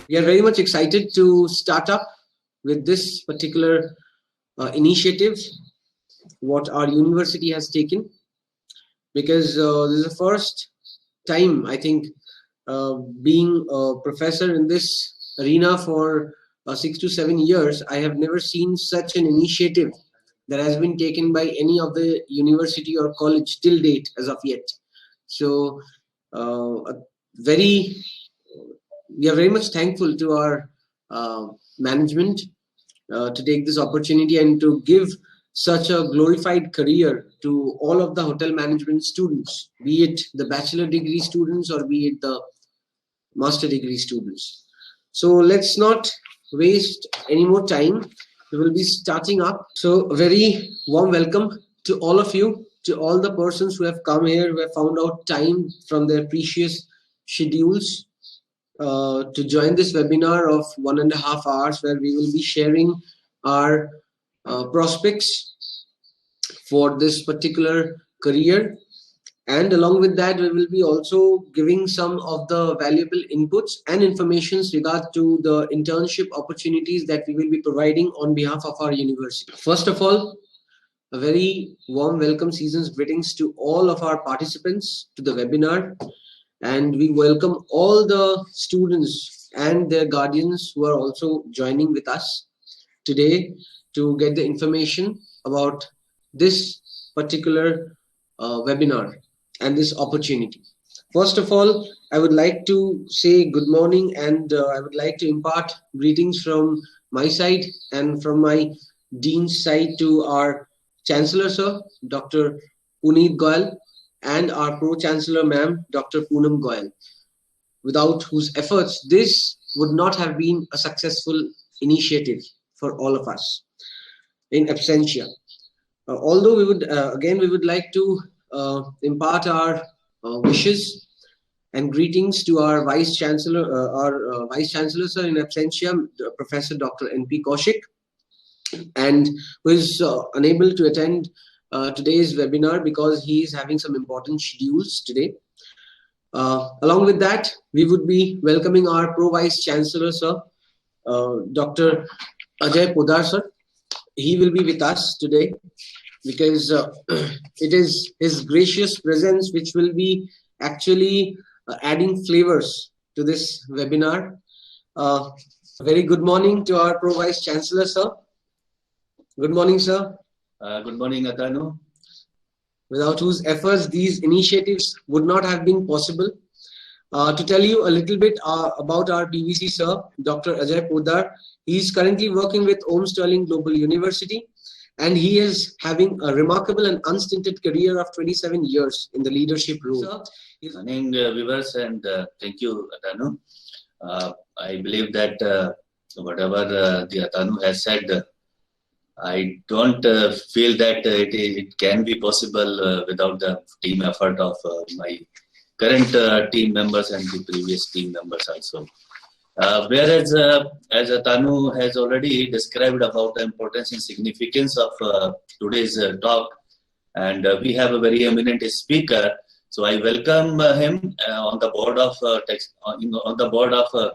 We are very much excited to start up with this particular initiative, what our university has taken, because this is the first time, I think, being a professor in this arena for 6 to 7 years, I have never seen such an initiative that has been taken by any of the university or college till date as of yet. So, we are very much thankful to our management to take this opportunity and to give such a glorified career to all of the hotel management students, be it the bachelor degree students or be it the master degree students. So let's not waste any more time. We will be starting up. So a very warm welcome to all of you, to all the persons who have come here, who have found out time from their precious schedules to join this webinar of 1.5 hours, where we will be sharing our prospects for this particular career. And along with that, we will be also giving some of the valuable inputs and informations regard to the internship opportunities that we will be providing on behalf of our university. First of all, a very warm welcome, season's greetings to all of our participants to the webinar. And we welcome all the students and their guardians who are also joining with us today to get the information about this particular webinar and this opportunity. First of all, I would like to say good morning, and I would like to impart greetings from my side and from my dean's side to our Chancellor Sir, Dr. Puneet Goyal, and our Pro-Chancellor Ma'am, Dr. Poonam Goyal, without whose efforts this would not have been a successful initiative for all of us in absentia. Although we would like to impart our wishes and greetings to our Vice Chancellor, Sir in absentia, Professor Dr. N.P. Kaushik, and who is unable to attend today's webinar because he is having some important schedules today. Along with that, we would be welcoming our Pro-Vice Chancellor, Sir, Dr. Ajay Podar, Sir. He will be with us today because it is his gracious presence which will be actually adding flavors to this webinar. Very good morning to our Pro-Vice Chancellor, Sir. Good morning, Sir. Good morning, Atanu. Without whose efforts these initiatives would not have been possible. To tell you a little bit about our PVC, Sir, Dr. Ajay Podar. He is currently working with Om Sterling Global University, and he is having a remarkable and unstinted career of 27 years in the leadership role. Sir, good morning, viewers, and thank you, Atanu. I believe that whatever the Atanu has said, I don't feel that it can be possible without the team effort of my current team members and the previous team members also. Whereas, as Atanu has already described about the importance and significance of today's talk, and we have a very eminent speaker, so I welcome him on the board of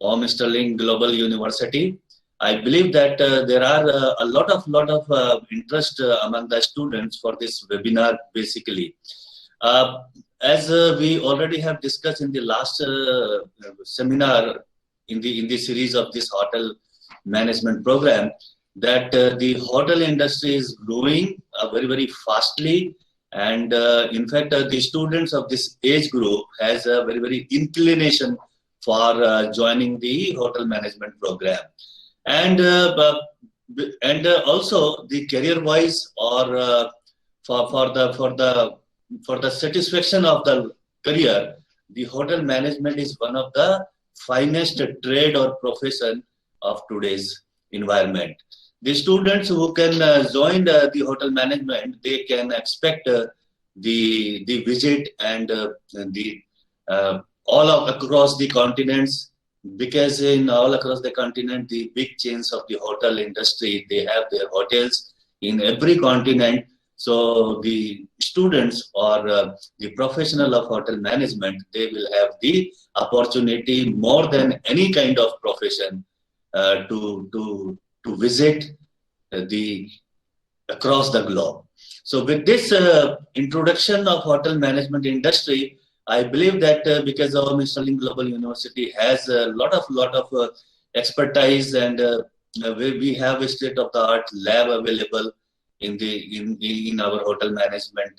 Om Sterling Global University. I believe that there are a lot of interest among the students for this webinar. Basically, as we already have discussed in the last seminar in the series of this hotel management program, that the hotel industry is growing very fastly, and in fact the students of this age group has a very inclination for joining the hotel management program. And also the career wise, or for the satisfaction of the career, the hotel management is one of the finest trade or profession of today's environment. The students who can join the hotel management, they can expect the visit and all across the continents. Because in all across the continent, the big chains of the hotel industry, they have their hotels in every continent. So the students or the professional of hotel management, they will have the opportunity more than any kind of profession to visit the across the globe. So with this introduction of hotel management industry, I believe that because our Mr. Ling Global University has a lot of expertise, and we have a state-of-the-art lab available in our hotel management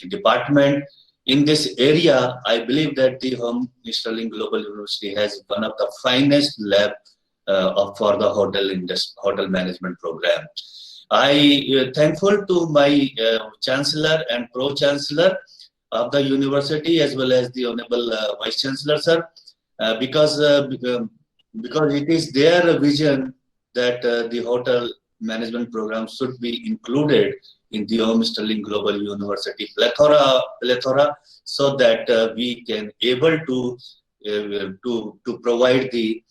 department. In this area, I believe that the Mr. Ling Global University has one of the finest lab for the hotel management program. I thankful to my Chancellor and Pro-Chancellor of the university, as well as the Honorable Vice Chancellor, sir, because it is their vision that the hotel management program should be included in the Mr. Ling Global University plethora, so that we can able to provide the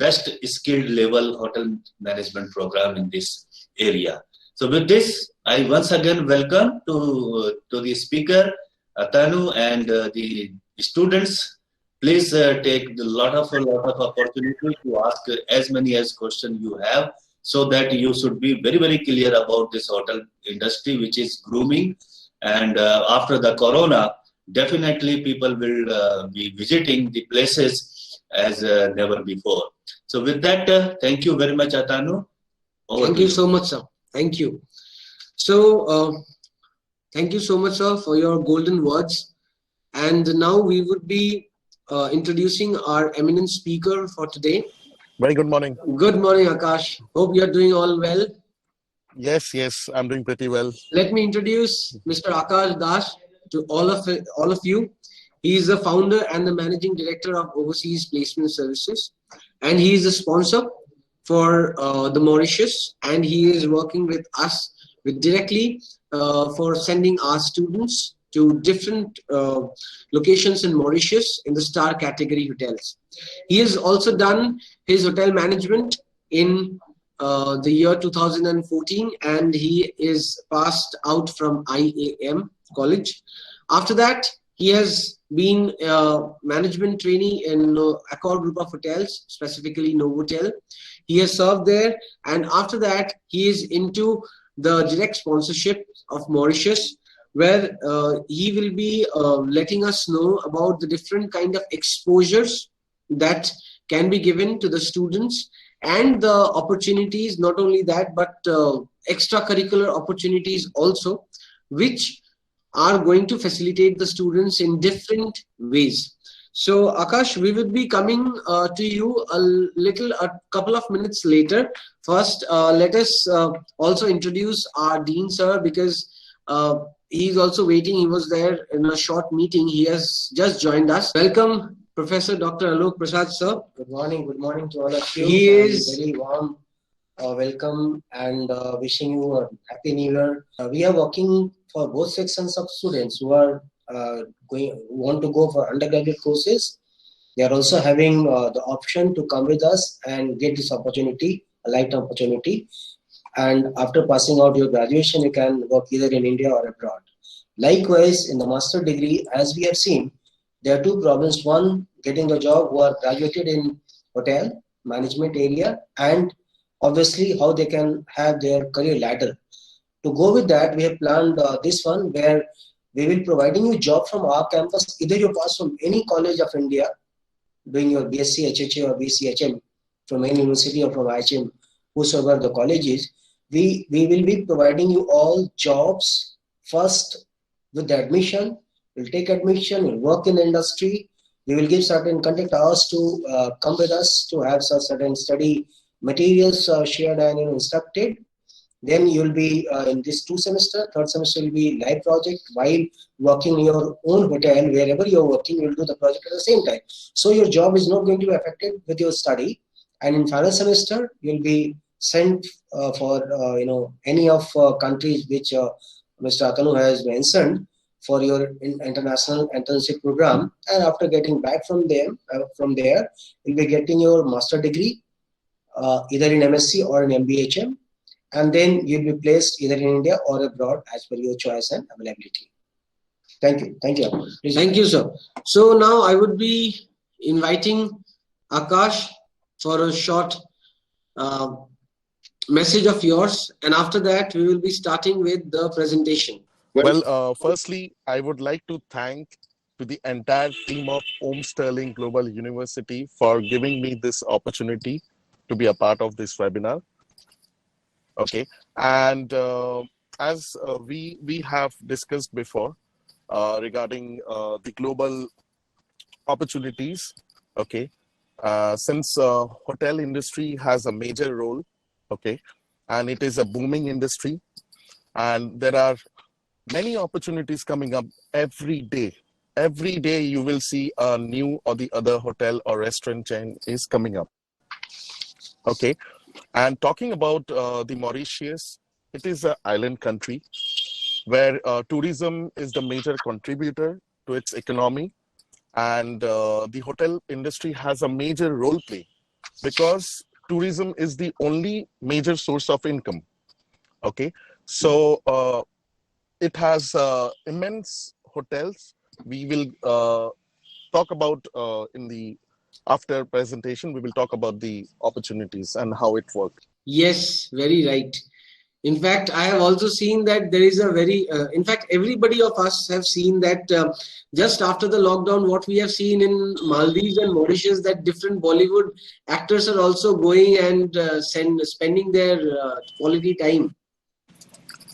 best skilled level hotel management program in this area. So with this, I once again welcome to the speaker, Atanu, and the students. Please take a lot of opportunity to ask as many as questions you have, so that you should be very clear about this hotel industry, which is grooming. And after the corona, definitely people will be visiting the places as never before. So with that, thank you very much, Atanu. Thank you so much, sir. Thank you. So, thank you so much, sir, for your golden words. And now we would be introducing our eminent speaker for today. Very good morning. Good morning, Akash. Hope you are doing all well. Yes, I'm doing pretty well. Let me introduce Mr. Akash Das to all of you. He is the founder and the managing director of Overseas Placement Services, and he is a sponsor for the Mauritius, and he is working with us directly for sending our students to different locations in Mauritius in the star category hotels. He has also done his hotel management in the year 2014, and he is passed out from IAM College. After that, he has been a management trainee in Accor Group of Hotels, specifically Novotel. He has served there, and after that, he is into the direct sponsorship of Mauritius, where he will be letting us know about the different kind of exposures that can be given to the students, and the opportunities, not only that, but extracurricular opportunities also, which are going to facilitate the students in different ways. So Akash, we will be coming to you a couple of minutes later. First, let us also introduce our Dean sir, because he's also waiting. He was there in a short meeting. He has just joined us. Welcome, Professor Dr. Alok Prasad, sir. Good morning to all of you. He is very warm welcome, and wishing you a happy new year. We are working for both sections of students who are want to go for undergraduate courses. They are also having the option to come with us and get this opportunity, a light opportunity. And after passing out your graduation, you can work either in India or abroad. Likewise, in the master degree, as we have seen, there are two problems. One, getting a job who are graduated in hotel management area, and obviously how they can have their career ladder. To go with that, we have planned this one, where we will providing you job from our campus. Either you pass from any college of India, doing your BSc, HHA or BCHM from any university or from IHM, whosoever the college is, we will be providing you all jobs first with the admission. We'll take admission, we'll work in the industry. We will give certain contact hours to come with us to have certain study materials shared and instructed. Then you'll be in this 2 semester, third semester will be live project. While working in your own hotel, wherever you're working, you'll do the project at the same time. So your job is not going to be affected with your study. And in final semester, you'll be sent for any of countries which Mr. Atanu has mentioned for your international internship program. And after getting back from there, you'll be getting your master degree, either in MSc or in MBHM. and then you'll be placed either in India or abroad as per your choice and availability. Thank you. Thank you. Please. Thank you, sir. So now I would be inviting Akash for a short message of yours, and after that we will be starting with the presentation. Well, firstly, I would like to thank to the entire team of Om Sterling Global University for giving me this opportunity to be a part of this webinar. Okay, and as we have discussed before regarding the global opportunities. Okay, since hotel industry has a major role. Okay, and it is a booming industry, and there are many opportunities coming up every day. Every day you will see a new or the other hotel or restaurant chain is coming up. Okay, and talking about the Mauritius, it is an island country where tourism is the major contributor to its economy, and the hotel industry has a major role play because tourism is the only major source of income. Okay, so it has immense hotels. We will talk about in the after presentation. We will talk about the opportunities and how it works. Yes, very right. In fact, I have also seen that there is a very, in fact, everybody of us have seen that just after the lockdown, what we have seen in Maldives and Mauritius, that different Bollywood actors are also going and spending their quality time.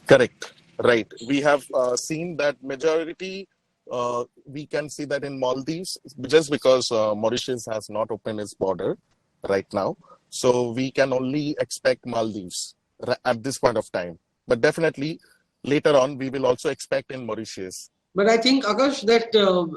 Correct. Right. We have seen that majority, we can see that in Maldives, just because Mauritius has not opened its border right now. So we can only expect Maldives at this point of time. But definitely later on, we will also expect in Mauritius. But I think, Akash, that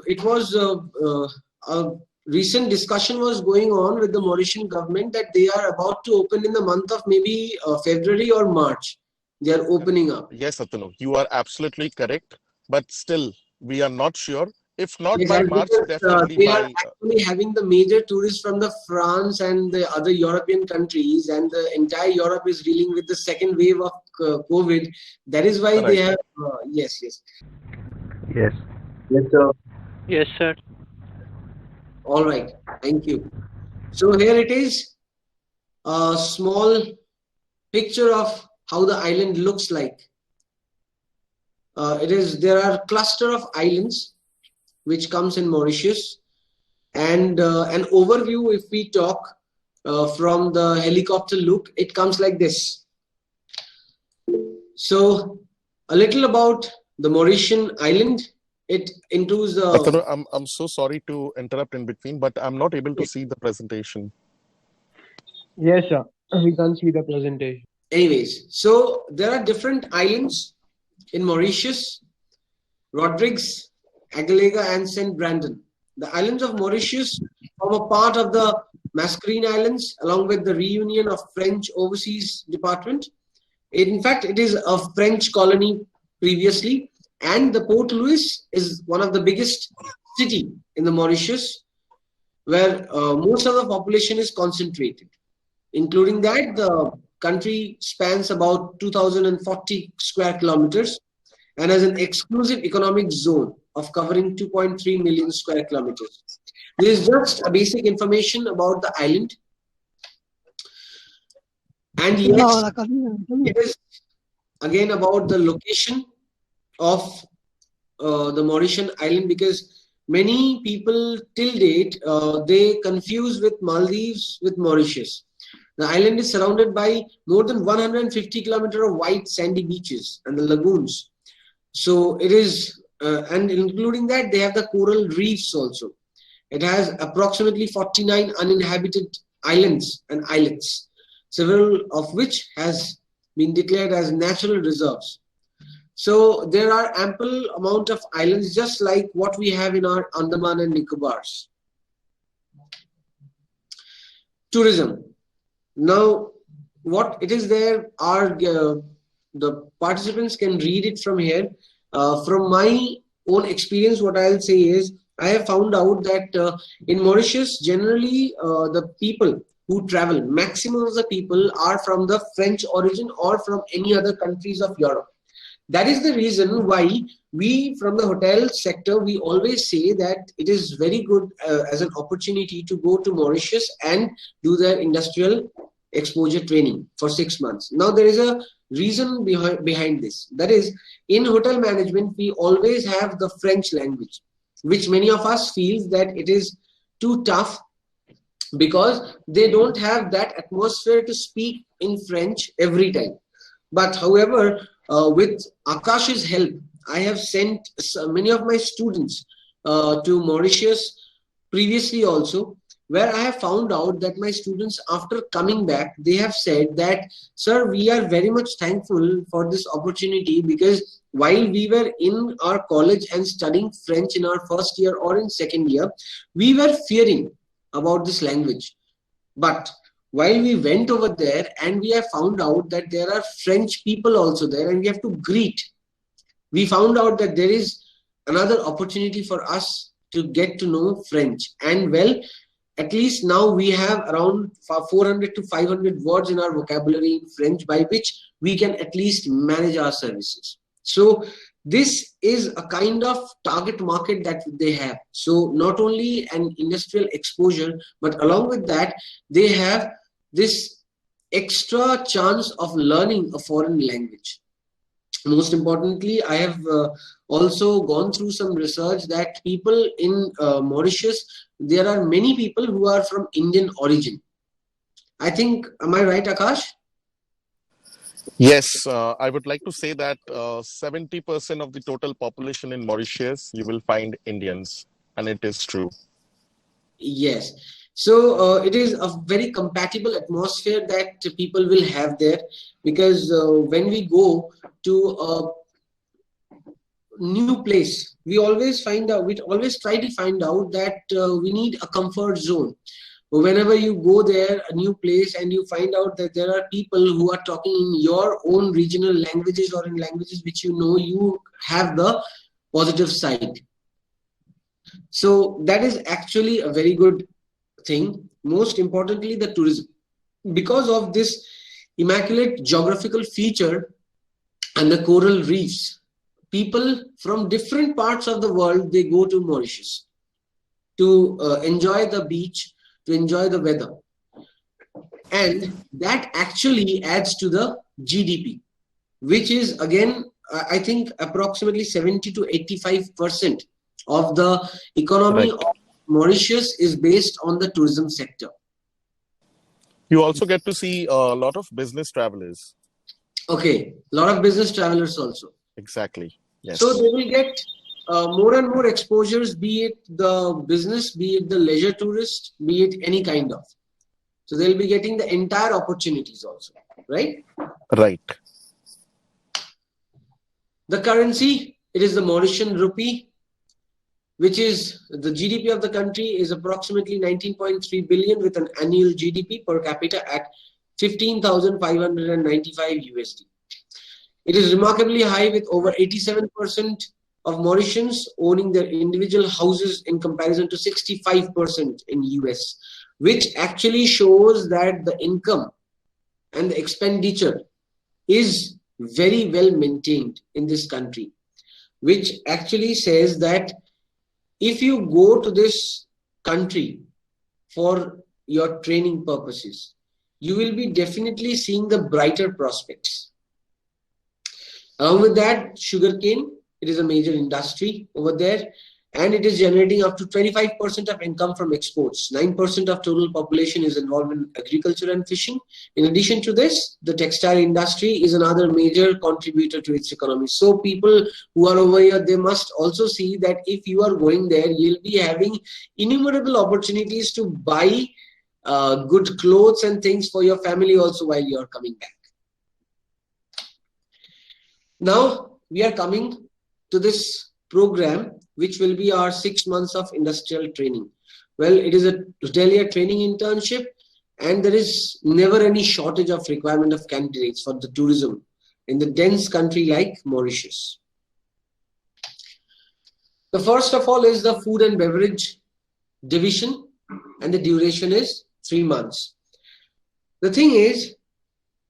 it was a recent discussion was going on with the Mauritian government that they are about to open in the month of maybe February or March. They are opening up. Yes, Atanu, you are absolutely correct. But still, we are not sure. If not Yes, by March, because, definitely they by... are actually having the major tourists from the France and the other European countries, and the entire Europe is dealing with the second wave of COVID. That is why they have... yes. Yes, sir. yes, sir. All right. Thank you. So here it is, a small picture of how the island looks like. There are a cluster of islands which comes in Mauritius, and an overview, if we talk from the helicopter look, it comes like this. So a little about the Mauritian island. It includes the... Atanu, I'm so sorry to interrupt in between, but I'm not able to see the presentation. Yes, sir. We can't see the presentation. Anyways, so there are different islands in Mauritius: Rodrigues, Agalega, and St. Brandon. The islands of Mauritius form a part of the Mascarene Islands, along with the Reunion of French Overseas Department. In fact, it is a French colony previously, and the Port Louis is one of the biggest city in the Mauritius, where most of the population is concentrated. Including that, the country spans about 2,040 square kilometers and has an exclusive economic zone of covering 2.3 million square kilometers. This is just a basic information about the island. And yes, it is again about the location of the Mauritian island, because many people till date, they confuse with Maldives with Mauritius. The island is surrounded by more than 150 kilometers of white sandy beaches and the lagoons. So it is, and including that, they have the coral reefs also. It has approximately 49 uninhabited islands and islets, several of which has been declared as natural reserves. So there are ample amount of islands, just like what we have in our Andaman and Nicobars. Tourism. Now, what it is there are, the participants can read it from here. From my own experience, what I'll say is, I have found out that in Mauritius, generally the people who travel, maximum of the people are from the French origin or from any other countries of Europe. That is the reason why we from the hotel sector, we always say that it is very good as an opportunity to go to Mauritius and do their industrial exposure training for 6 months. Now there is a reason behind this. That is, in hotel management, we always have the French language, which many of us feel that it is too tough because they don't have that atmosphere to speak in French every time. But however, with Akash's help, I have sent many of my students to Mauritius previously also, where I have found out that my students, after coming back, they have said that, sir, we are very much thankful for this opportunity, because while we were in our college and studying French in our first year or in second year, we were fearing about this language. But while we went over there and we have found out that there are French people also there and we have to greet, we found out that there is another opportunity for us to get to know French. And well, at least now we have around 400 to 500 words in our vocabulary in French, by which we can at least manage our services. So this is a kind of target market that they have. So not only an industrial exposure, but along with that, they have this extra chance of learning a foreign language. Most importantly, I have also gone through some research that people in Mauritius, there are many people who are from Indian origin. I think, am I right, Akash? Yes, I would like to say that 70% of the total population in Mauritius, you will find Indians, and it is true. Yes. So it is a very compatible atmosphere that people will have there, because when we go to a new place, we always try to find out that we need a comfort zone. Whenever you go there, a new place, and you find out that there are people who are talking in your own regional languages or in languages which you know, you have the positive side. So that is actually a very good thing. Most importantly, the tourism. Because of this immaculate geographical feature and the coral reefs, people from different parts of the world, they go to Mauritius to enjoy the beach, to enjoy the weather. And that actually adds to the GDP, which is again, I think approximately 70 to 85% of the economy of Mauritius is based on the tourism sector. You also get to see a lot of business travelers. Okay, a lot of business travelers also. Exactly. Yes. So they will get more and more exposures, be it the business, be it the leisure tourist, be it any kind of. So they'll be getting the entire opportunities also, right? Right. The currency, it is the Mauritian rupee, which is the GDP of the country is approximately 19.3 billion with an annual GDP per capita at 15,595 USD. It is remarkably high, with over 87% of Mauritians owning their individual houses in comparison to 65% in US, which actually shows that the income and the expenditure is very well maintained in this country, which actually says that if you go to this country for your training purposes, you will be definitely seeing the brighter prospects. Along with that, sugarcane, it is a major industry over there, and it is generating up to 25% of income from exports. 9% of total population is involved in agriculture and fishing. In addition to this, the textile industry is another major contributor to its economy. So people who are over here, they must also see that if you are going there, you'll be having innumerable opportunities to buy good clothes and things for your family also while you are coming back. Now we are coming to this program, which will be our 6 months of industrial training. Well, it is a hotelier training internship, and there is never any shortage of requirement of candidates for the tourism in the dense country like Mauritius. The first of all is the food and beverage division, and the duration is 3 months. The thing is,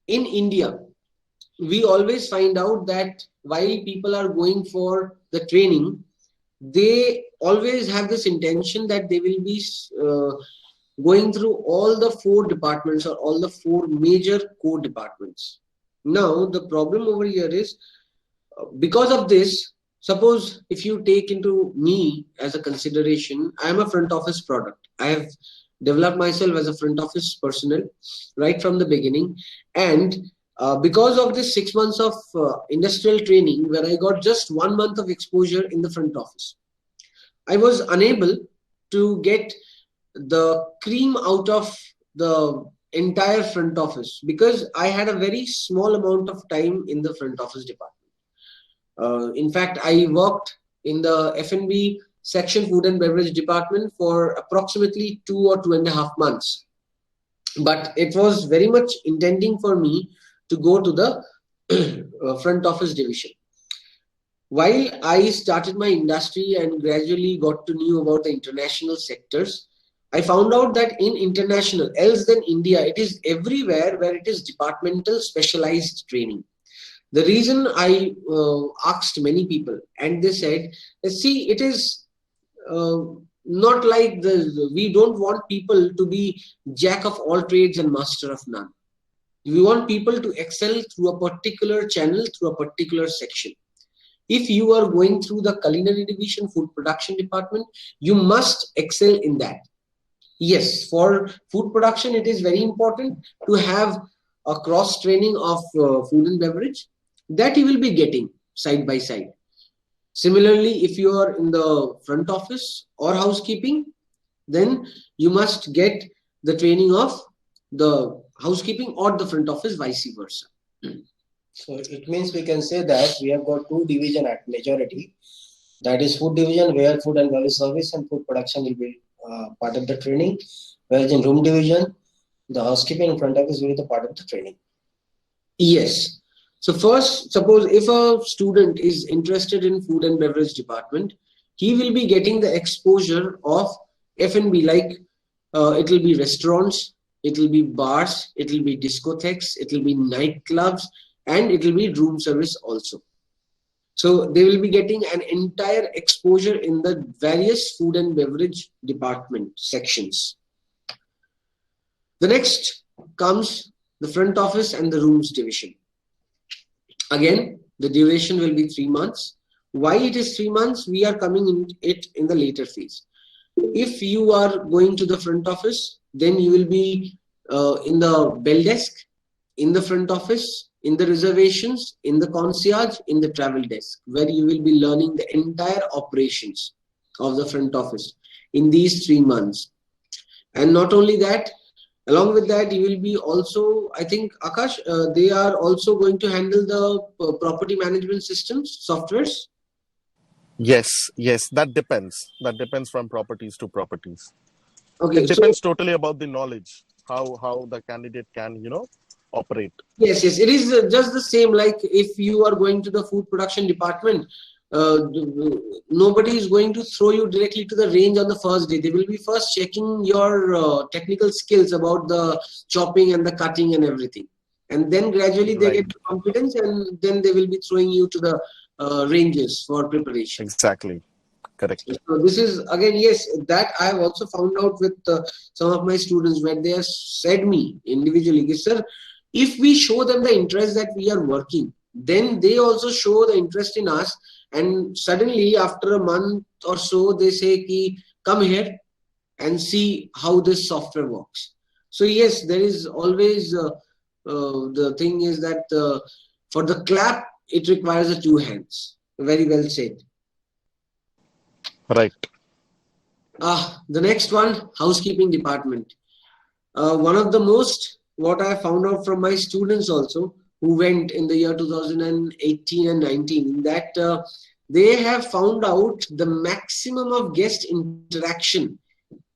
in India, we always find out that while people are going for the training, they always have this intention that they will be going through all the 4 departments or all the 4 major core departments. Now, the problem over here is because of this, suppose if you take into me as a consideration, I am a front office product. I have developed myself as a front office personnel right from the beginning. And because of this 6 months of industrial training, where I got just 1 month of exposure in the front office, I was unable to get the cream out of the entire front office because I had a very small amount of time in the front office department. In fact, I worked in the F&B section, food and beverage department, for approximately 2 or 2.5 months. But it was very much intending for me to go to the front office division. While I started my industry and gradually got to know about the international sectors, I found out that in international, else than India, it is everywhere where it is departmental specialized training. The reason I asked many people, and they said, see, it is not like we don't want people to be jack of all trades and master of none. We want people to excel through a particular channel, through a particular section. If you are going through the culinary division, food production department, you must excel in that. Yes, for food production, it is very important to have a cross training of food and beverage that you will be getting side by side. Similarly, if you are in the front office or housekeeping, then you must get the training of the housekeeping or the front office, vice versa. So it means we can say that we have got 2 divisions at majority. That is food division, where food and beverage service and food production will be part of the training. Whereas in room division, the housekeeping and front office will be the part of the training. Yes. So first, suppose if a student is interested in food and beverage department, he will be getting the exposure of F&B, like it will be restaurants, it will be bars, it will be discotheques, it will be nightclubs, and it will be room service also. So they will be getting an entire exposure in the various food and beverage department sections. The next comes the front office and the rooms division. Again, the duration will be 3 months. Why it is 3 months? We are coming in it in the later phase. If you are going to the front office, then you will be in the bell desk, in the front office, in the reservations, in the concierge, in the travel desk, where you will be learning the entire operations of the front office in these 3 months. And not only that, along with that, you will be also, I think, Akash, they are also going to handle the property management systems, softwares. Yes, that depends. That depends from properties to properties. Okay, It depends totally about the knowledge, how the candidate can, operate. Yes, it is just the same. Like if you are going to the food production department, nobody is going to throw you directly to the range on the first day. They will be first checking your technical skills about the chopping and the cutting and everything. And then gradually they get confidence, and then they will be throwing you to the ranges for preparation. Exactly. Correct. So this is again, yes, that I have also found out with some of my students, where they have said me individually, sir, if we show them the interest that we are working, then they also show the interest in us. And suddenly after a month or so, they say, ki, come here and see how this software works. So yes, there is always, the thing is that for the clap, it requires 2 hands. Very well said. Right. The next one, housekeeping department. One of the most, what I found out from my students also, who went in the year 2018 and 19, that they have found out the maximum of guest interaction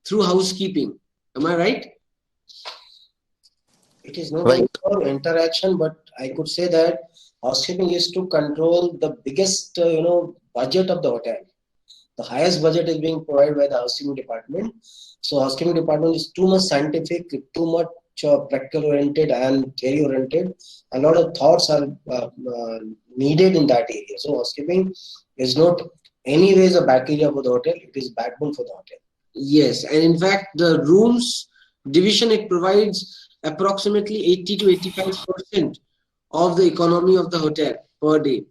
through housekeeping. Am I right? It is not only for interaction, but I could say that housekeeping is to control the biggest, budget of the hotel. The highest budget is being provided by the housekeeping department. So housekeeping department is too much scientific, too much which are practical oriented and theory oriented. A lot of thoughts are needed in that area. So housekeeping is not anyways a back area for the hotel. It is backbone for the hotel. Yes, and in fact, the rooms division, it provides approximately 80 to 85% of the economy of the hotel per day,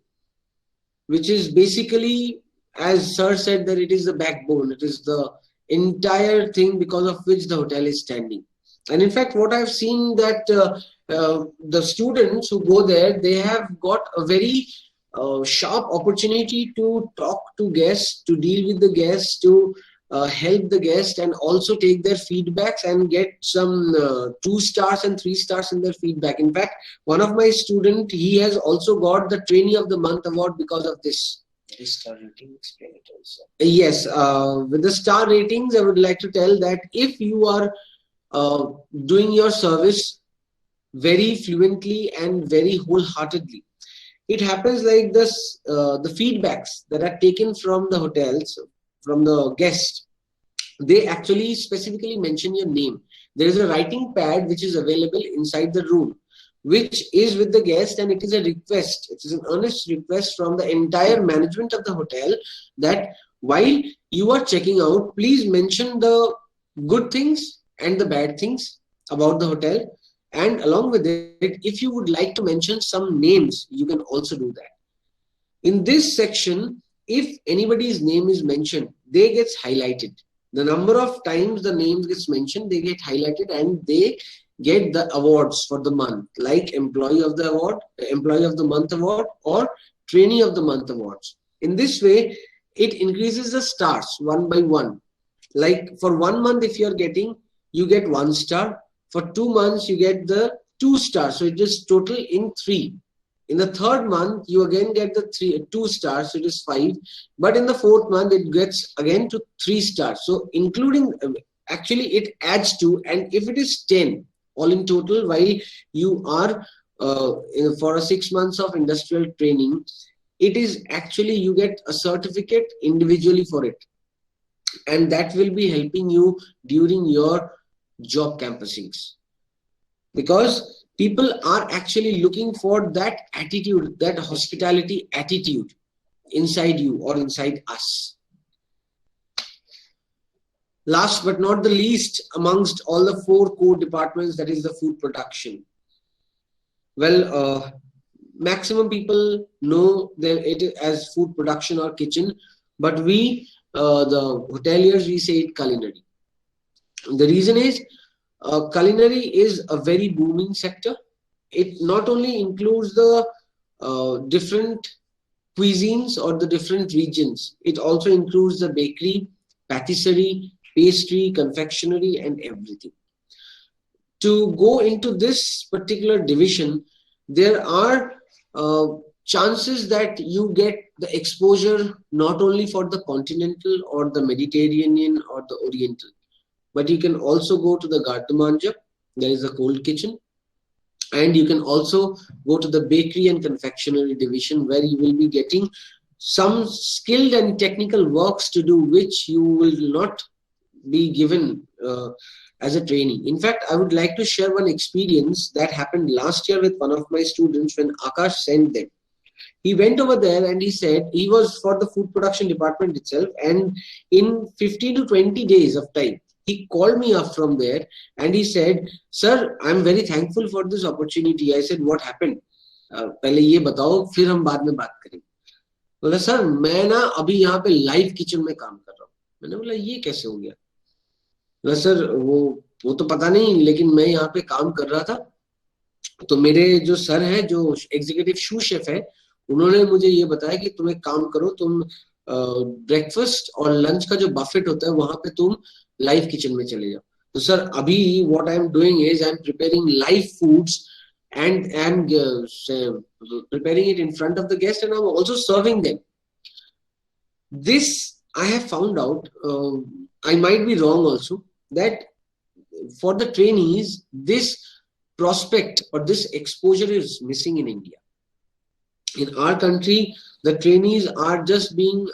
which is basically, as sir said, that it is the backbone. It is the entire thing because of which the hotel is standing. And in fact, what I've seen that the students who go there, they have got a very sharp opportunity to talk to guests, to deal with the guests, to help the guest, and also take their feedbacks and get some 2 stars and 3 stars in their feedback. In fact, one of my student, he has also got the Trainee of the Month award because of this. Star rating, explain it also. Yes, with the star ratings, I would like to tell that if you are doing your service very fluently and very wholeheartedly, it happens like this. The feedbacks that are taken from the hotels, from the guests, they actually specifically mention your name. There is a writing pad which is available inside the room, which is with the guest, and it is a request. It is an earnest request from the entire management of the hotel that while you are checking out, please mention the good things and the bad things about the hotel. And along with it, if you would like to mention some names, you can also do that. In this section, if anybody's name is mentioned, they gets highlighted. The number of times the name gets mentioned, they get highlighted, and they get the awards for the month, like Employee of the Month award or Trainee of the Month awards. In this way, it increases the stars one by one. Like for 1 month, if you're getting, you get 1 star. For 2 months, you get the 2 stars. So it is total in 3. In the 3rd month, you again get the 2 stars, so it is 5. But in the 4th month, it gets again to 3 stars. So including, actually it adds to, and if it is 10, all in total, while you are for a 6 months of industrial training, it is actually, you get a certificate individually for it. And that will be helping you during your job campusings. Because people are actually looking for that attitude, that hospitality attitude inside you or inside us. Last but not the least, amongst all the 4 core departments, that is the food production. Well, maximum people know it as food production or kitchen, but we, the hoteliers, we say it culinary. The reason is, culinary is a very booming sector. It not only includes the different cuisines or the different regions, it also includes the bakery, patisserie, pastry, confectionery, and everything. To go into this particular division, there are chances that you get the exposure not only for the continental or the Mediterranean or the Oriental, but you can also go to the Garde Manger, there is a cold kitchen, and you can also go to the bakery and confectionery division, where you will be getting some skilled and technical works to do, which you will not be given as a trainee. In fact, I would like to share one experience that happened last year with one of my students when Akash sent them. He went over there and he said he was for the food production department itself, and in 15 to 20 days of time, he called me up from there and he said, "Sir, I'm very thankful for this opportunity." I said, "What happened? पहले ये बताओ, फिर हम बाद में बात करेंगे." बोला, "सर, मैं ना अभी यहाँ पे लाइव किचन में काम कर रहा हूँ." मैंने बोला, "ये कैसे हो गया?" बोला, "सर, वो तो पता नहीं, लेकिन मैं यहाँ पे काम कर रहा था, तो मेरे जो सर है, जो एग्जीक्यूटिव शू शेफ है, उन्होंने मुझे ये बताया कि तुम एक काम करो, तुम ब्रेकफास्ट और लंच का जो बफेट होता है वहां पे तुम लाइव किचन में चले जाओ." तो सर, अभी what I am doing is I am preparing live foods and preparing it in front of the guest, and I'm also serving them. This I have found out, I might be wrong also, that for the trainees, this prospect or this exposure is missing in India. In our country, the trainees are just being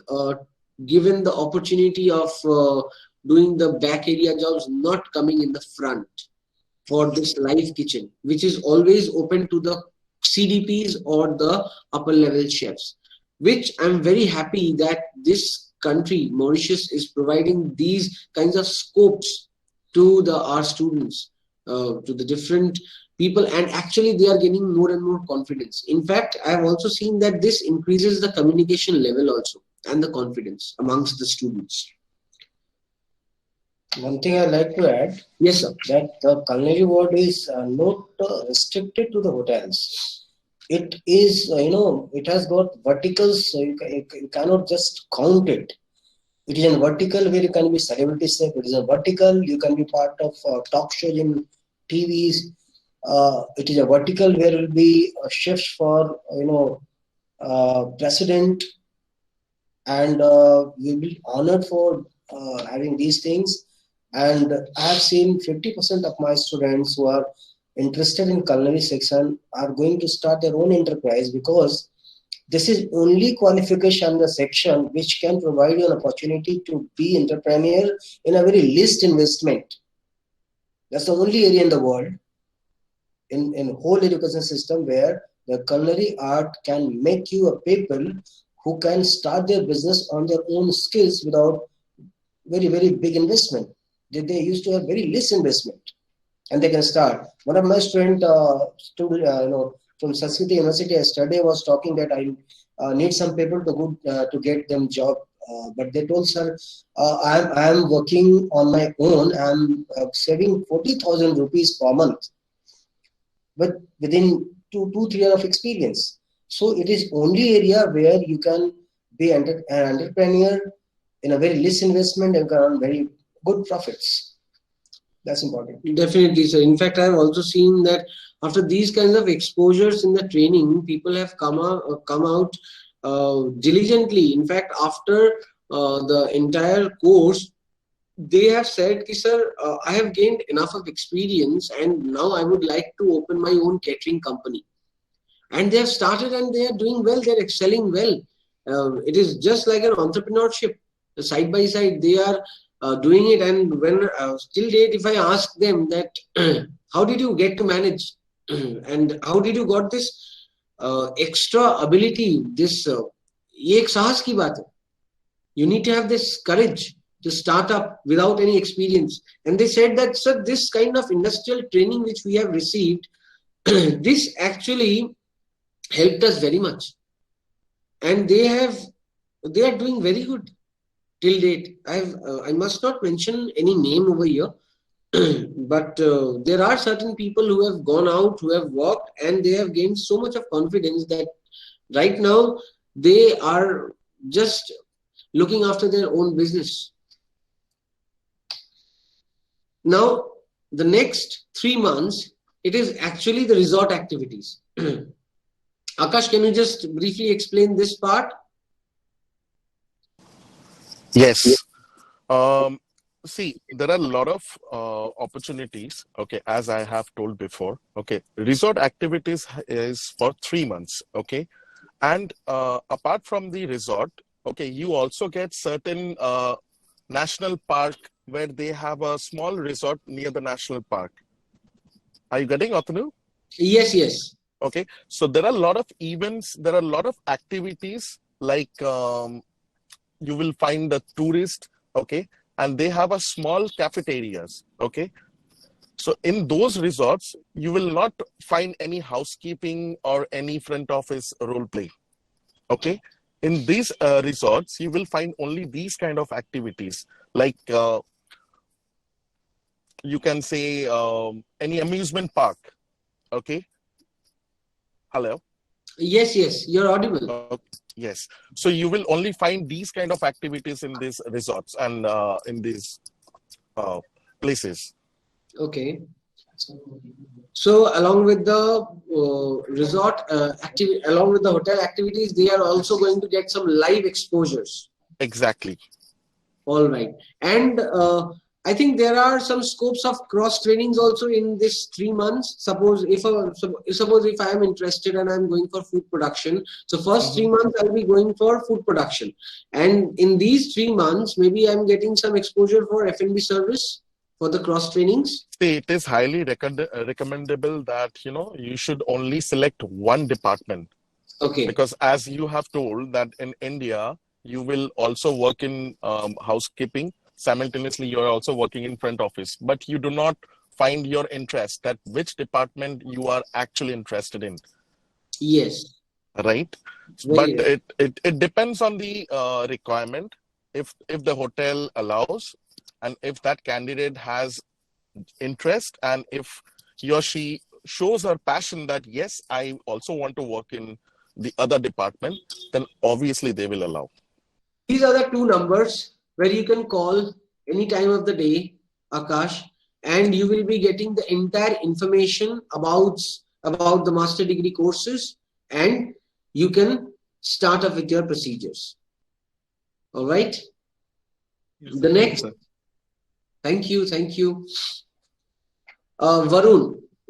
given the opportunity of doing the back area jobs, not coming in the front. for this live kitchen, which is always open to the CDPs or the upper level chefs, which I'm very happy that this country, Mauritius, is providing these kinds of scopes to our students, to the different people, and actually they are gaining more and more confidence. In fact, I have also seen that this increases the communication level also and the confidence amongst the students. One thing I'd like to add, Yes, sir. that the culinary award is not restricted to the hotels. It is, it has got verticals, so you cannot just count it. It is a vertical where you can be celebrity chef. It is a vertical, you can be part of talk shows in TVs. It is a vertical where will be chefs for, president, and we will be honored for having these things. And I have seen 50% of my students who are interested in culinary section are going to start their own enterprise, because this is only qualification in the section which can provide you an opportunity to be entrepreneur in a very least investment. That's the only area in the world, in whole education system, where the culinary art can make you a people who can start their business on their own skills without very, very big investment. They used to have very less investment, and they can start. One of my students, from Sanskrit University yesterday, was talking that I need some people to go to get them job, but they told, sir, I am working on my own. I am saving 40,000 rupees per month, but within 2-3 years of experience. So it is only area where you can be an entrepreneur in a very less investment and earn very good profits. That's important. Definitely, sir. In fact, I have also seen that after these kinds of exposures in the training, people have come out diligently. In fact, after the entire course, they have said, sir, I have gained enough of experience and now I would like to open my own catering company. And they have started and they are doing well, they're excelling well. It is just like an entrepreneurship. Side by side, they are doing it. And when till date, if I ask them that, how did you get to manage? And how did you got this extra ability? This, ye ek saahas ki baat hai. You need to have this courage to start up without any experience. And they said that, sir, this kind of industrial training which we have received, this actually helped us very much. And they are doing very good till date. I must not mention any name over here, but there are certain people who have gone out, who have worked, and they have gained so much of confidence that right now they are just looking after their own business. Now, the next 3 months, it is actually the resort activities. Akash, can you just briefly explain this part? Yes. See, there are a lot of opportunities, okay, as I have told before, okay. Resort activities is for 3 months, okay. And apart from the resort, okay, you also get certain national park where they have a small resort near the national park. Are you getting, Atanu? Yes, yes. Okay, so there are a lot of events, there are a lot of activities, like you will find the tourist, okay, and they have a small cafeterias, okay. So in those resorts, you will not find any housekeeping or any front office role play, okay. In these resorts, you will find only these kind of activities, like you can say any amusement park, okay. Hello? Yes, yes, you're audible. Yes. So you will only find these kind of activities in these resorts and in these places. Okay. So along with the resort activity, along with the hotel activities, they are also going to get some live exposures. Exactly. All right. And I think there are some scopes of cross trainings also in this 3 months. Suppose if I am interested and I'm going for food production, so first 3 months I'll be going for food production, and in these 3 months maybe I'm getting some exposure for F&B service, for the cross trainings? See, it is highly recommendable that you should only select one department, Okay. because as you have told that in India you will also work in housekeeping. Simultaneously, you are also working in front office, but you do not find your interest, that which department you are actually interested in, Yes. right? Very But right. it depends on the requirement. If the hotel allows, and if that candidate has interest, and if he or she shows her passion that yes, I also want to work in the other department, then obviously they will allow. These are the two numbers where you can call any time of the day, Akash, and you will be getting the entire information about the master degree courses, and you can start up with your procedures. All right. Yes, The next. Thank you.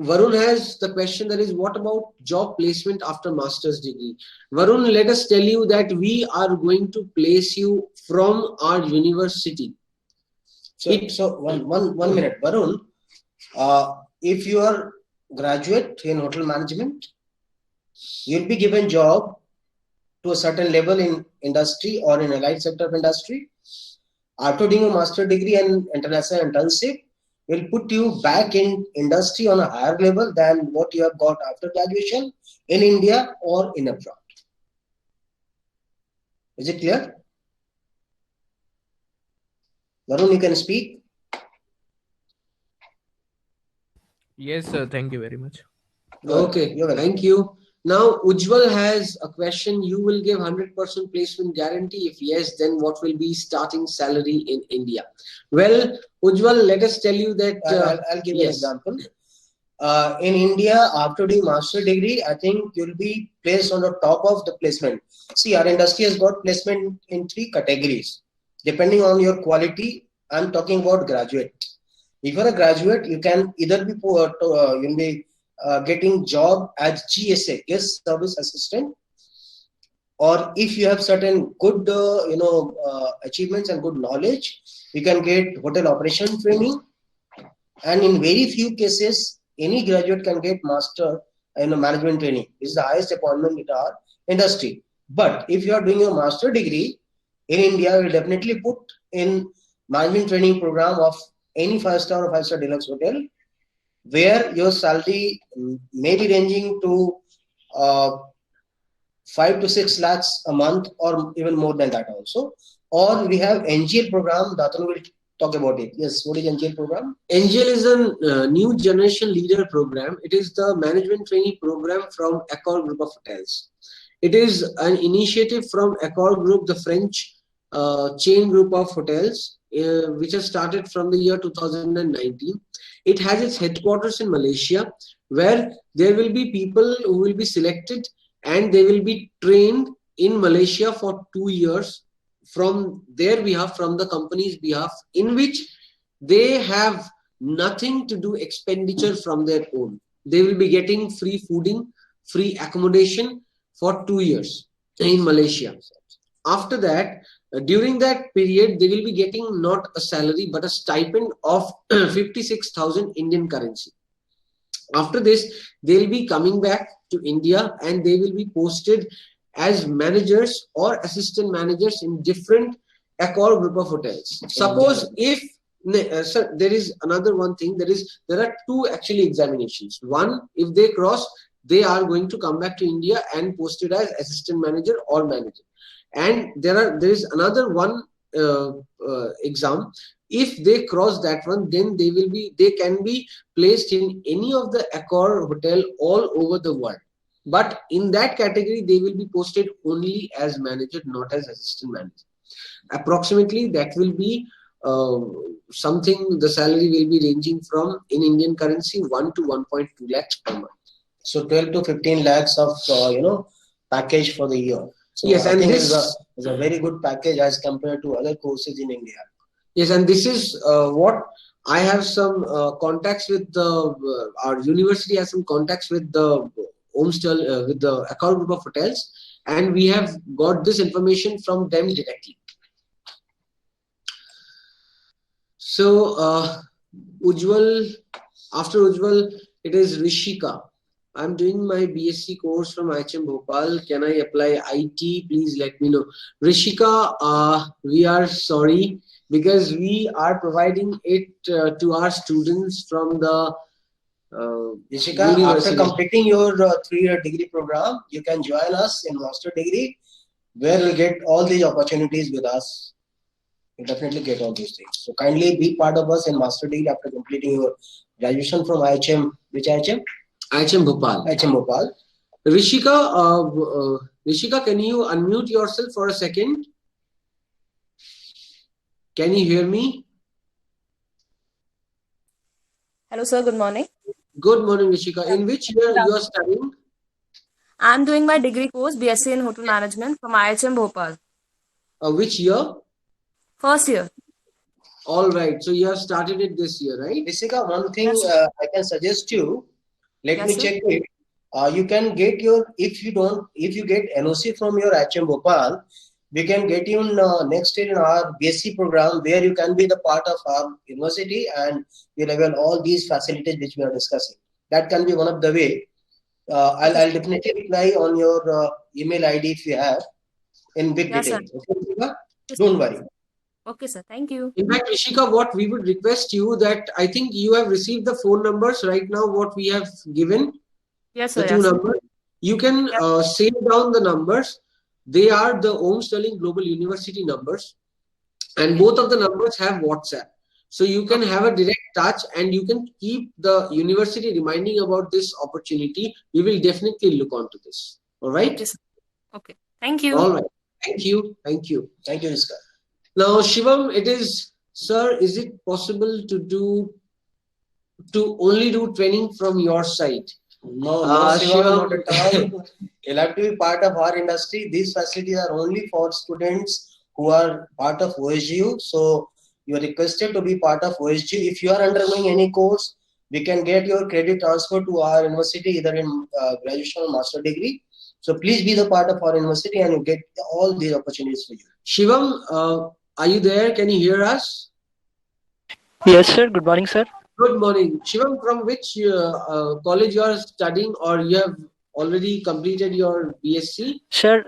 Varun has the question, that is, what about job placement after master's degree? Varun, let us tell you that we are going to place you from our university. So one minute, Varun. If you are graduate in hotel management, you'll be given job to a certain level in industry or in allied sector of industry. After doing a master degree and international internship, will put you back in industry on a higher level than what you have got after graduation in India or in abroad. Is it clear? Varun, you can speak. Yes, sir. Thank you very much. Okay, thank you. Now, Ujjwal has a question. You will give 100% placement guarantee? If yes, then what will be starting salary in India? Well, Ujjwal, let us tell you that... I'll give you an example. In India, after doing master degree, I think you'll be placed on the top of the placement. See, our industry has got placement in 3 categories. Depending on your quality, I'm talking about graduate. If you're a graduate, you can either be you'll be getting job as GSA, guest service assistant, or if you have certain good achievements and good knowledge, you can get hotel operation training. And in very few cases, any graduate can get master management training. This is the highest appointment in our industry. But if you are doing a master degree in India, we will definitely put in management training program of any 5-star or 5-star deluxe hotel, where your salary may be ranging to 5 to 6 lakhs a month, or even more than that also. Or we have NGL program. Datanu will talk about it. Yes, what is NGL program? NGL is a new generation leader program. It is the management training program from Accor Group of Hotels. It is an initiative from Accor Group, the French chain group of hotels, which has started from the year 2019. It has its headquarters in Malaysia, where there will be people who will be selected and they will be trained in Malaysia for 2 years from their behalf, from the company's behalf, in which they have nothing to do expenditure from their own. They will be getting free fooding, free accommodation for 2 years in Malaysia. After that, during that period, they will be getting not a salary but a stipend of 56,000 Indian currency. After this, they will be coming back to India and they will be posted as managers or assistant managers in different Accor Group of hotels. Suppose if sir, there is another one thing. There are 2 actually examinations. One, if they cross, they are going to come back to India and posted as assistant manager or manager. And there is another one exam. If they cross that one, then they can be placed in any of the Accor hotel all over the world. But in that category, they will be posted only as manager, not as assistant manager. Approximately, that will be something. The salary will be ranging from, in Indian currency, 1 to 1.2 lakhs per month. So 12 to 15 lakhs of package for the year. So yes, I think this is a very good package as compared to other courses in India. Yes, and this is what I have some contacts with our university has some contacts with the with the Accor Group of Hotels, and we have got this information from them directly. So Ujjwal, after Ujjwal, it is Rishika. I'm doing my BSc course from IHM Bhopal. Can I apply IT? Please let me know. Rishika, we are sorry because we are providing it to our students from the Rishika, after university. completing your 3-year degree program, you can join us in master degree, where you'll get all these opportunities with us. You'll definitely get all these things. So kindly be part of us in master degree after completing your graduation from IHM. Which IHM? IHM Bhopal. IHM Bhopal. Rishika, can you unmute yourself for a second? Can you hear me? Hello, sir. Good morning. Good morning, Rishika. In which year you are studying? I'm doing my degree course, BSc in Hotel Management from IHM Bhopal. Which year? First year. All right. So you have started it this year, right? Rishika, one thing Yes, I can suggest you. Let Yes, me sir. check it. You can get your, if you get NOC from your IHM Bhopal, we can get you in, next year in our BSc program, where you can be the part of our university and you'll have all these facilities which we are discussing. That can be one of the way. I'll definitely reply on your email ID if you have in big Yes, sir. detail. Okay, Rishika? Yes, Don't sir. worry. Okay, sir. Thank you. In fact, Rishika, what we would request you that I think you have received the phone numbers right now, what we have given, Yes, the sir. two Yes, sir. numbers. You can save down the numbers. They are the Om Sterling Global University numbers. And both of the numbers have WhatsApp. So you can have a direct touch and you can keep the university reminding about this opportunity. We will definitely look onto this. All right? Okay, sir. Okay. Thank you. All right. Thank you. Thank you. Thank you, Rishika. Now, Shivam, sir, is it possible to only do training from your side? No, Shivam. not at all. You'll have to be part of our industry. These facilities are only for students who are part of OSGU. So you are requested to be part of OSGU. If you are undergoing any course, we can get your credit transfer to our university either in graduation or master degree. So please be the part of our university and you get all these opportunities for you. Shivam, are you there? Can you hear us? Yes, sir. Good morning, sir. Good morning. Shivam, from which college you are studying or you have already completed your BSc? Sir,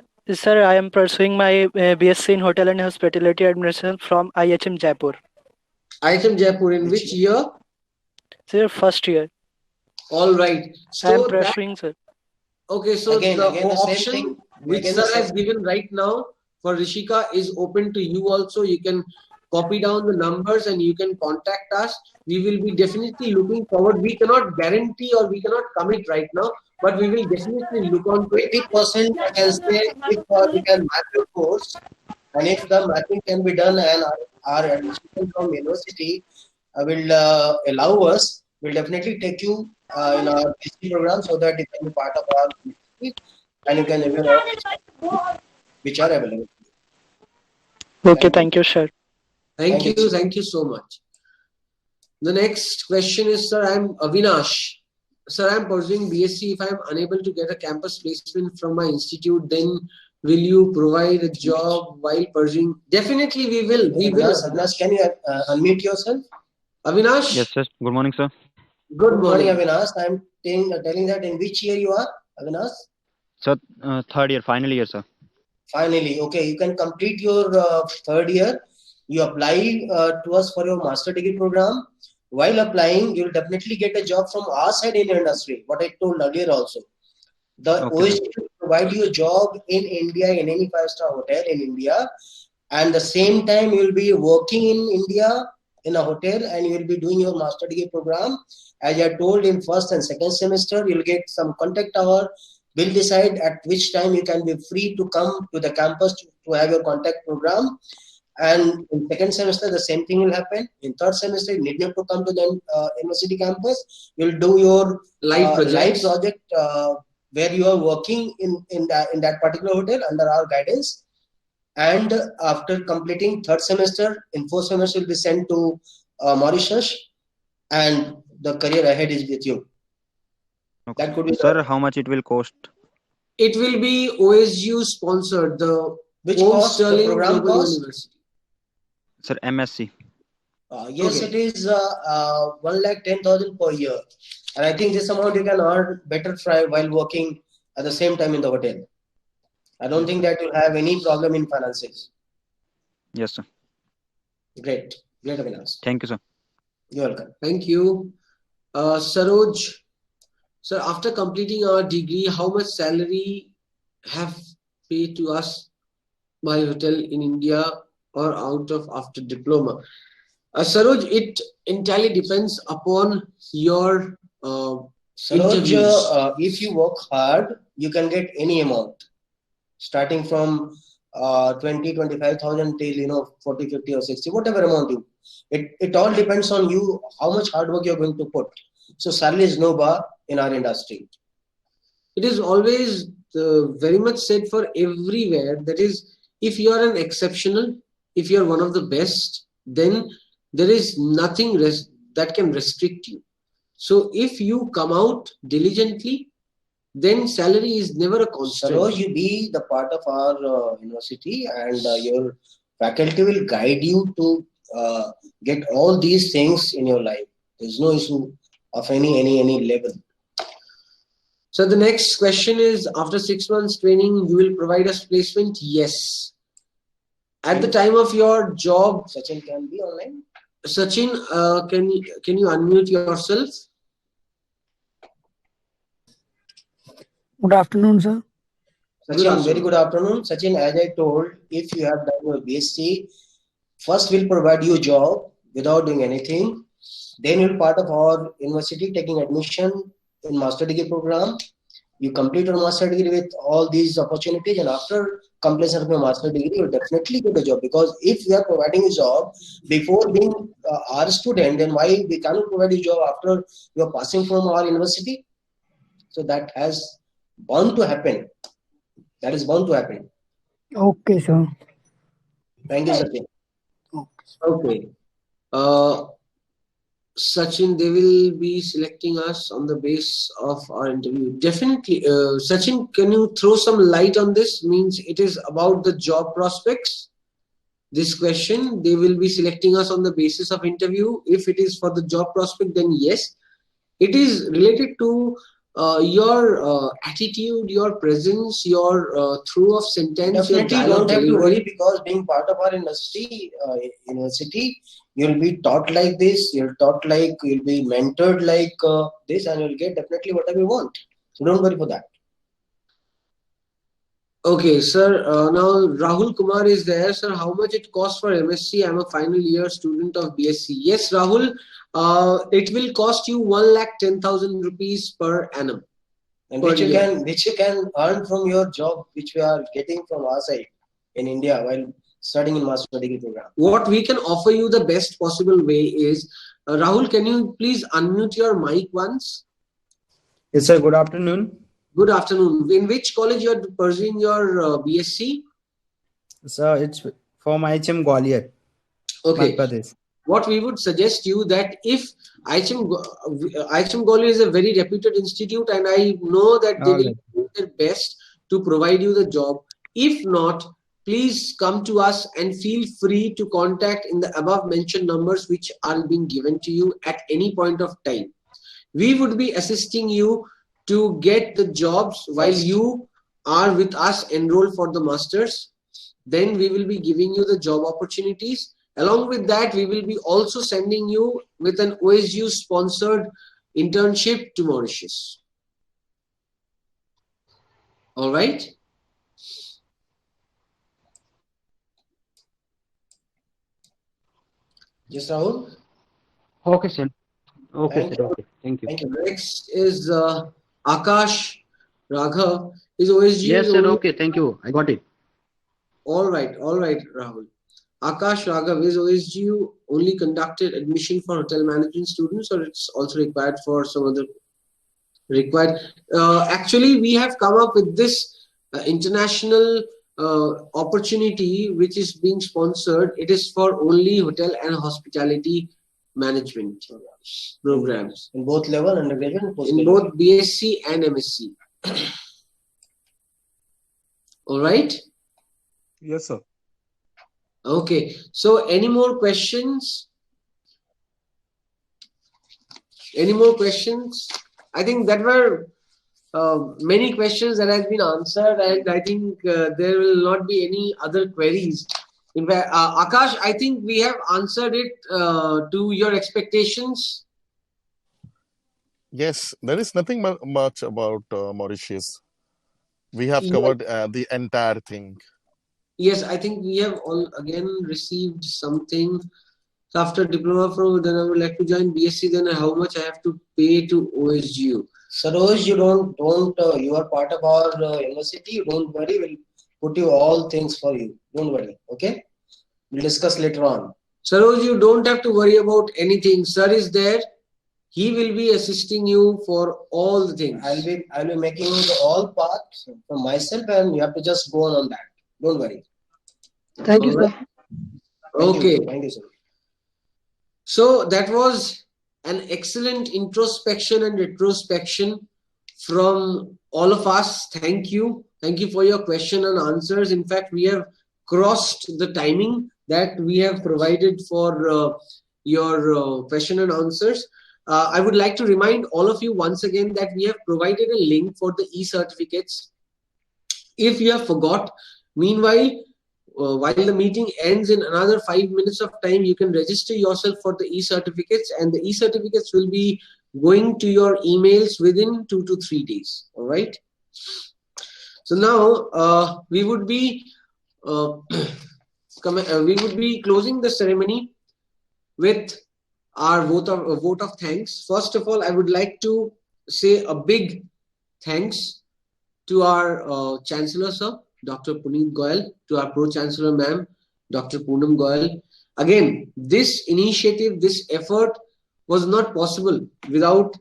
I am pursuing my BSc in Hotel and Hospitality Administration from IHM Jaipur. IHM Jaipur, in which year? Sir, first year. All right. I am So pursuing, sir. okay, so Again, the the same option thing. which Again, the sir has same- given right now for Rishika is open to you also. You can copy down the numbers and you can contact us. We will be definitely looking forward. We cannot guarantee or we cannot commit right now, but we will definitely look on to it. 80% I can say if we can map your course and if the mapping can be done and our admission from university will allow us, we'll definitely take you in our PhD program so that you can be part of our university and you can avail all which are available. Okay, thank you, sir. Thank Thank you. you. Thank you so much. The next question is, sir, I'm Avinash. Sir, I'm pursuing BSc. If I'm unable to get a campus placement from my institute, then will you provide a job while pursuing? Definitely, we will. We will. Avinash, can you unmute yourself? Avinash. Yes, sir. Good morning, sir. Good morning. Avinash. I'm telling that in which year you are, Avinash? Sir, third year, final year, sir. Finally, okay, you can complete your third year. You apply to us for your master degree program. While applying, you'll definitely get a job from our side in your industry. What I told earlier also. The Okay, OSG will provide you a job in India in any 5-star hotel in India, and the same time you'll be working in India in a hotel and you'll be doing your master degree program. As I told in first and second semester, you'll get some contact hour. We'll decide at which time you can be free to come to the campus to have your contact program. And in second semester, the same thing will happen. In third semester, you need not to come to the university campus. You'll do your Live live projects. project where you are working in that particular hotel under our guidance. And after completing third semester, in fourth semester, you'll be sent to Mauritius, and the career ahead is with you. Okay. That could be Sir, how much it will cost? It will be OSU sponsored. The which Om cost, the Sterling program Global cost. University. Sir, MSc. Yes, Okay. it is 1,10,000 per year, and I think this amount you can earn better while working at the same time in the hotel. I don't think that you'll have any problem in finances. Yes, sir. Great, great, Avinash. Thank you, sir. You're welcome. Thank you. Saroj, sir, after completing our degree, how much salary have paid to us by hotel in India or out of after diploma? Saroj, it entirely depends upon your Saroj, interviews. if you work hard, you can get any amount, starting from 20, 25,000 till 40, 50 or 60, whatever amount you. It all depends on you, how much hard work you're going to put. So salary is no bar in our industry. It is always very much said for everywhere. That is, if you are an exceptional, if you are one of the best, then there is nothing that can restrict you. So if you come out diligently, then salary is never a constant. Saroj, you be the part of our university, and your faculty will guide you to get all these things in your life. There's no issue of any level. So the next question is, after 6 months training, you will provide us placement? Yes. At the time of your job, Sachin can be online. Sachin, can you unmute yourself? Good afternoon, sir. Sachin, very good afternoon. Sachin, as I told, if you have done your BSc, first we'll provide you a job without doing anything. Then you'll part of our university taking admission in master degree program. You complete your master degree with all these opportunities, and after completion of your master degree, you'll definitely get a job. Because if we are providing a job before being our student, then why we cannot provide you job after you are passing from our university? So that has bound to happen. That is bound to happen. Okay, sir. Thank you, Sachin. Okay. Sachin, they will be selecting us on the base of our interview. Definitely. Sachin, can you throw some light on this? Means it is about the job prospects. This question, they will be selecting us on the basis of interview. If it is for the job prospect, then yes. It is related to your attitude, your presence, your through of sentence. Definitely, your you don't have to delivery. worry, because being part of our university, you'll be taught like this. You'll be mentored like this, and you'll get definitely whatever you want. So don't worry for that. Okay, sir. Now Rahul Kumar is there, sir. How much it costs for MSc? I'm a final year student of BSc. Yes, Rahul. It will cost you 1,10,000 rupees per annum. And per which you year. can earn from your job, which we are getting from our side in India while studying in master degree program. What we can offer you the best possible way is, Rahul, can you please unmute your mic once? Yes, sir. Good afternoon. Good afternoon. In which college you are pursuing your BSc? Sir, it's from IHM Gwalior. Okay. Madhya Pradesh. What we would suggest you that if IHM Gwalior is a very reputed institute, and I know that they will do their best to provide you the job. If not, please come to us and feel free to contact in the above mentioned numbers which are being given to you at any point of time. We would be assisting you to get the jobs while you are with us enrolled for the masters. Then we will be giving you the job opportunities. Along with that, we will be also sending you with an OSU sponsored internship to Mauritius. All right. Yes, Rahul. Okay, sir. Okay, sir. Okay. Thank you. Thank you. Next is Akash Raghav. Is OSG? Yes, sir. Okay. Thank you. I got it. All right, Rahul. Akash Raghav, is OSGU only conducted admission for hotel management students, or it's also required for some other required? Actually, we have come up with this international opportunity which is being sponsored. It is for only hotel and hospitality management programs. In both level, undergraduate and postgraduate. In both BSc and MSc. All right? Yes, sir. Okay. So any more questions? Any more questions? I think that were many questions that has been answered, and I think there will not be any other queries. In fact, Akash, I think we have answered it to your expectations. Yes, there is nothing much about Mauritius. We have covered the entire thing. Yes, I think we have all again received something. So after diploma from, then I would like to join BSc. Then how much I have to pay to OSGU? Saroj, you don't. You are part of our university. Don't worry. We'll put you all things for you. Don't worry. Okay. We'll discuss later on. Saroj, you don't have to worry about anything. Sir is there. He will be assisting you for all the things. I'll be making all parts for myself, and you have to just go on that. Don't worry. Thank you, sir. Okay. Thank you, sir. So that was an excellent introspection and retrospection from all of us. Thank you. Thank you for your question and answers. In fact, we have crossed the timing that we have provided for your question and answers. I would like to remind all of you once again that we have provided a link for the e-certificates. If you have forgot, meanwhile, while the meeting ends in another 5 minutes of time, you can register yourself for the e-certificates, and the e-certificates will be going to your emails within 2 to 3 days. All right. So now we would be closing the ceremony with our vote of thanks. First of all, I would like to say a big thanks to our Chancellor, sir, Dr. Puneet Goyal, to our Pro-Chancellor, ma'am, Dr. Poonam Goyal. Again, this initiative, this effort was not possible without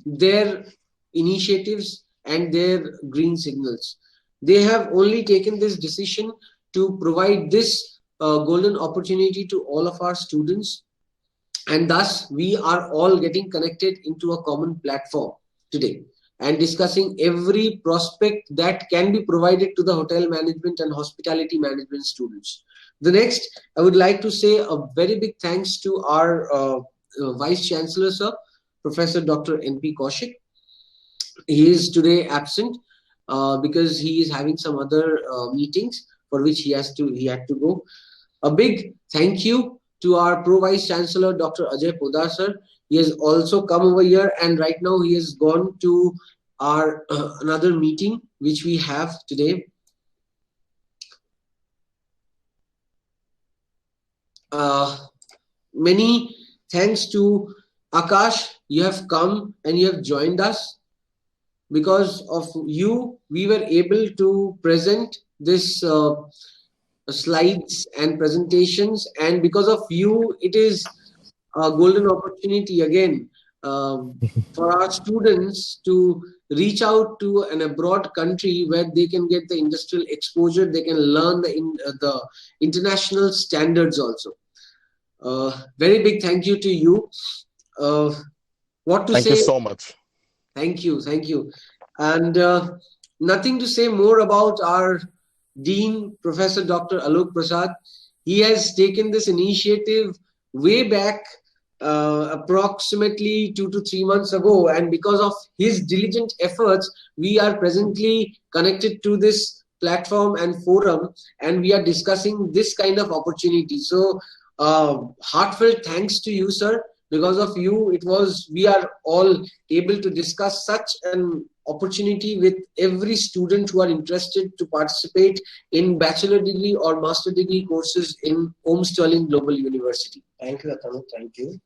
their initiatives and their green signals. They have only taken this decision to provide this golden opportunity to all of our students. And thus, we are all getting connected into a common platform today and discussing every prospect that can be provided to the hotel management and hospitality management students. The next, I would like to say a very big thanks to our Vice Chancellor, sir, Professor Dr. N.P. Kaushik. He is today absent because he is having some other meetings for which he had to go. A big thank you to our Pro Vice Chancellor, Dr. Ajay Podar, sir. He has also come over here, and right now he has gone to our another meeting which we have today. Many thanks to Akash. You have come and you have joined us. Because of you, we were able to present this slides and presentations, and because of you, it is a golden opportunity again for our students to reach out to an abroad country where they can get the industrial exposure, they can learn the international standards also. Very big thank you to you. Thank you so much. Thank you. And nothing to say more about our Dean, Professor Dr. Alok Prasad. He has taken this initiative way back approximately 2 to 3 months ago, and because of his diligent efforts, we are presently connected to this platform and forum, and we are discussing this kind of opportunity. So heartfelt thanks to you, sir. Because of you, we are all able to discuss such an opportunity with every student who are interested to participate in bachelor degree or master degree courses in Om Sterling Global University. Thank you, Atanu. Thank you.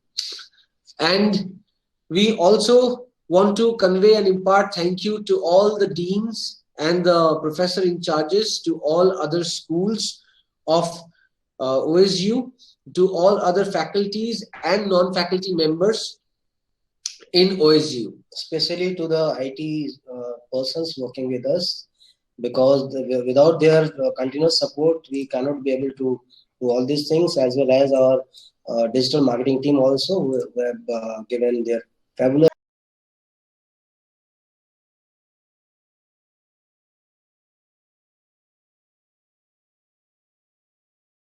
And we also want to convey and impart thank you to all the deans and the professor in charges, to all other schools of OSU, to all other faculties and non-faculty members in OSU. Especially to the IT persons working with us, because without their continuous support, we cannot be able to do all these things, as well as our digital marketing team also, who have given their fabulous